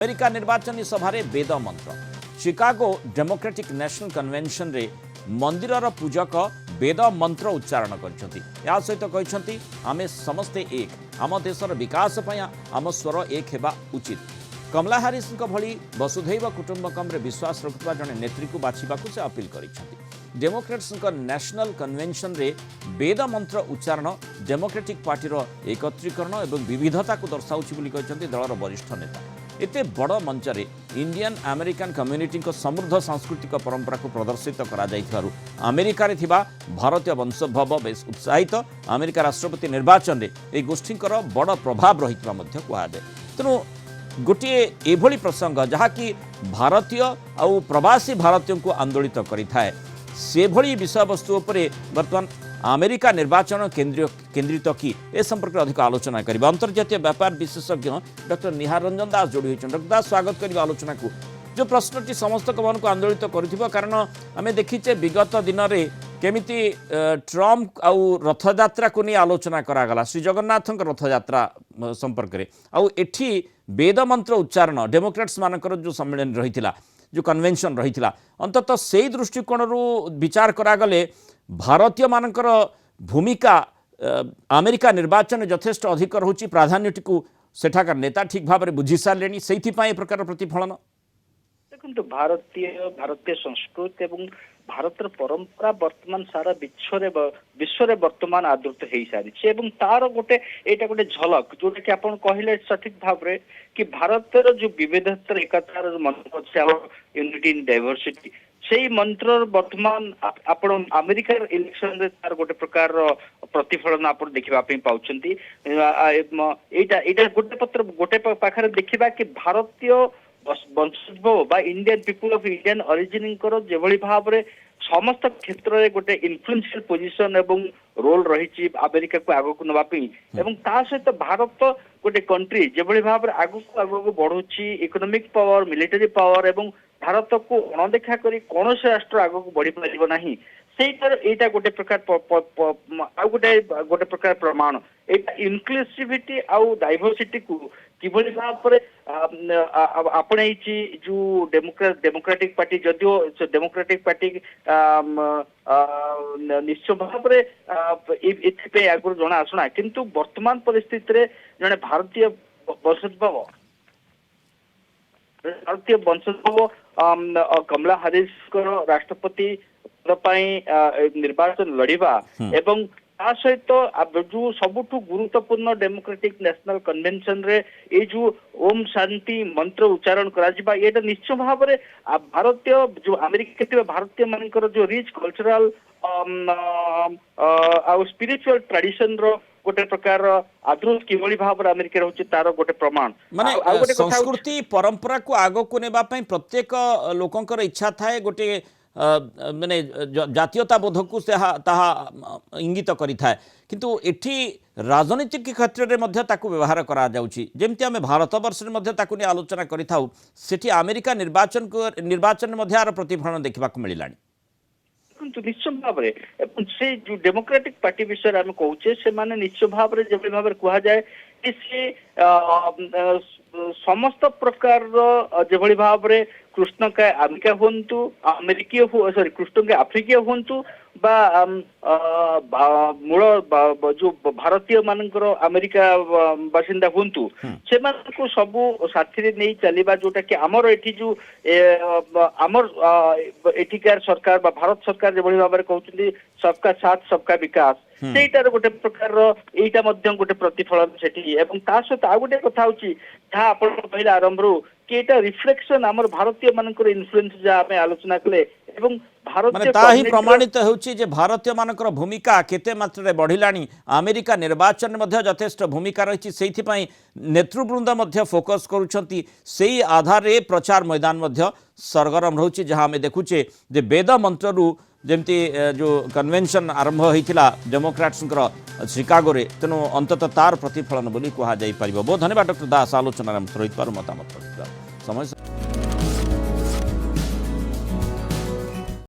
America निर्वाचन सभा वेद मंत्र शिकागो डेमोक्रेटिक नेशनल कन्वेंशन रे मंदिरर पूजक वेद मंत्र उच्चारण कर सहित कहते आमे समस्ते एक आम देशर विकास आम स्वर एक हेबा उचित। कमला हारिस भली वसुधैव कुटुंबकम रे विश्वास रखुवा जड़े नेत्री को बाछिबा से अपील कर डेमोक्रेट्स नेशनल कन्वेंशन रे वेद मंत्र उच्चारण डेमोक्रेटिक पार्टीर एकत्रीकरण और विविधता को दर्शाऊँच दलर वरिष्ठ नेता एते बड़ मंचरे इंडियन अमेरिकन कम्युनिटी समृद्ध सांस्कृतिक परंपरा को प्रदर्शित करा अमेरिका रे थिबा भारतीय वंशोद्भव बेस उत्साहित अमेरिका राष्ट्रपति निर्वाचन में यह गोष्ठी बड़ प्रभाव रही कहुए। तेणु गोटे एभली प्रसंग जहाँकि भारतीय आउ प्रवासी भारतीयों को आंदोलित करिथाए से भली विषय वस्तु उपरे वर्तमान अमेरिका निर्वाचन केन्द्रित कि ए संपर्क में अधिक आलोचना करिबा अंतर्जातीय व्यापार विशेषज्ञ डॉक्टर निहार रंजन दास जोड़ी होइछन। डॉक्टर दास स्वागत करिबा आलोचना को जो प्रश्नटी समस्त मन को आंदोलित करिथिबो कारण आमे देखिचे विगत दिन रे केमिति ट्रम्प आउ रथयात्रा को नहीं आलोचना करागला श्री जगन्नाथ रथयात्रा संपर्क में आउ एठी वेद मंत्र उच्चारण डेमोक्रेट्स मानकर जो सम्मेलन रही जो कन्वेंशन रही अंततः से दृष्टिकोण विचार करागले भारतीय मानकर भूमिका अमेरिका निर्वाचन यथेष्ट अधिक रोचे प्राधान्य को सेठाकार नेता ठीक भाव में बुझी सारे से प्रकार प्रतिफलन देखो भारतीय संस्कृति एवं भारतर परंपरा वर्तमान सारा विश्व वर्तमान आदृत हो सारी तार गोटे यहाँ गोटे झलक जोटा कि आप कहले सठिक भाव में कि भारतर जो विविधतार एकतार मंत्र अच्छे यूनिटी इन डाइवर्सिटी से मंत्र वर्तमान आपण अमेरिका इलेक्शन रे तार गोटे प्रकार प्रतिफलन आप देखा पाँच गोटे पत्र गोटे पाखे देखा कि भारतीय वंशोद्भव बा Indian people of Indian origin जो भाव में समस्त क्षेत्र में गोटे इन्फ्लुएंशियल पोजिशन एवं रोल रही अमेरिका को आग को नापी सहित भारत गोटे कंट्री जो भाव में आग को बढ़ुची इकोनॉमिक पावर मिलिटरी पावर एवं भारत को अणदेखा करी कौन से राष्ट्र आग को बढ़ी पार ना यहाँ गोटे प्रकार गोटे प्रकार प्रमाण यहाँ इनक्लूसिविटी आउ डाइवर्सिटी को किभली भाव में आपणे जो डेमोक्रेटिक पार्टी जदियो डेमोक्रेटिक पार्टी निश्चय भाव में आगुरी जना आसुना किंतु वर्तमान परिस्थिति जड़े भारतीय वंशोद्भव कमला हारिस राष्ट्रपति निर्वाचन लड़िबा एवं सहित जो सबुठु गुरुत्वपूर्ण डेमोक्रेटिक नेशनल कन्वेंशन रे ये जो ओम शांति मंत्र उच्चारण करा ये निश्चय भाव में भारतीय जो अमेरिका भारतीय मानकर जो रिच कल्चरल स्पिरिचुअल ट्रेडिशन रो गोटे प्रकार आदृत किभली भाव में अमेरिका रोचे तार गोटे प्रमाण माने संस्कृति परंपरा को आगो को नेबा पई प्रत्येक लोकंकर इच्छा थाए गोटे माने जातीयता बोध को इंगित करिथाए किंतु एठी राजनीतिक क्षेत्र में मध्य ताकू व्यवहार करा जाउची जेमति आमे भारत वर्ष में मध्य ताकू आलोचना करिथाउ सेठी अमेरिका निर्वाचन मध्य आर प्रतिफलन देखा मिलानी निश्चय भाव में से जो डेमोक्रेटिक पार्टी विषय आम कहूचे से माने निश्चय भाव में जब भाव कह जाए कि से समस्त प्रकार जो भाव में कृष्ण का अमेरिका हूँ अमेरिकीय सॉरी कृष्ण के आफ्रिकीय हूँ बा मूल जो भारतीय मानकर अमेरिका बासिंदा हूँ से सबू साथी नहीं चलवा जोटा कि आमर एठी जो आमर एठिकार सरकार बा भारत सरकार जो भाव में कहते सबका साथ सबका विकास सेटार गोटे प्रकार यहाँ गोटे प्रतिफलन सेठी एवं ता सहित आ गोटे कथा होची जहाँ आपण कहले आरंभ रू कि एटा रिफ्लेक्शन आमर भारतीय मानकर इन्फ्लुएंस जहाँ आमे आलोचना कले एवं भारतीय ताही प्रमाणित होची जे भारतीय मानकर भूमिका केते मात्रा बढ़िलानी अमेरिका निर्वाचन मध्ये यथेष्ट भूमिका रही सेथि पई नेतृवृंद मध्ये फोकस करूछंती सेही आधार रे प्रचार मैदान मध्ये सरगरम रहउची जहाँ आमे देखुचे जे वेद मंत्र रु जमती जो कन्वेंशन आरंभ होता डेमोक्रेट्स शिकागो रे तेणु अंततः तार प्रतिफलन बोली कह बहुत धन्यवाद डॉक्टर दास आलोचना रही मतामत समय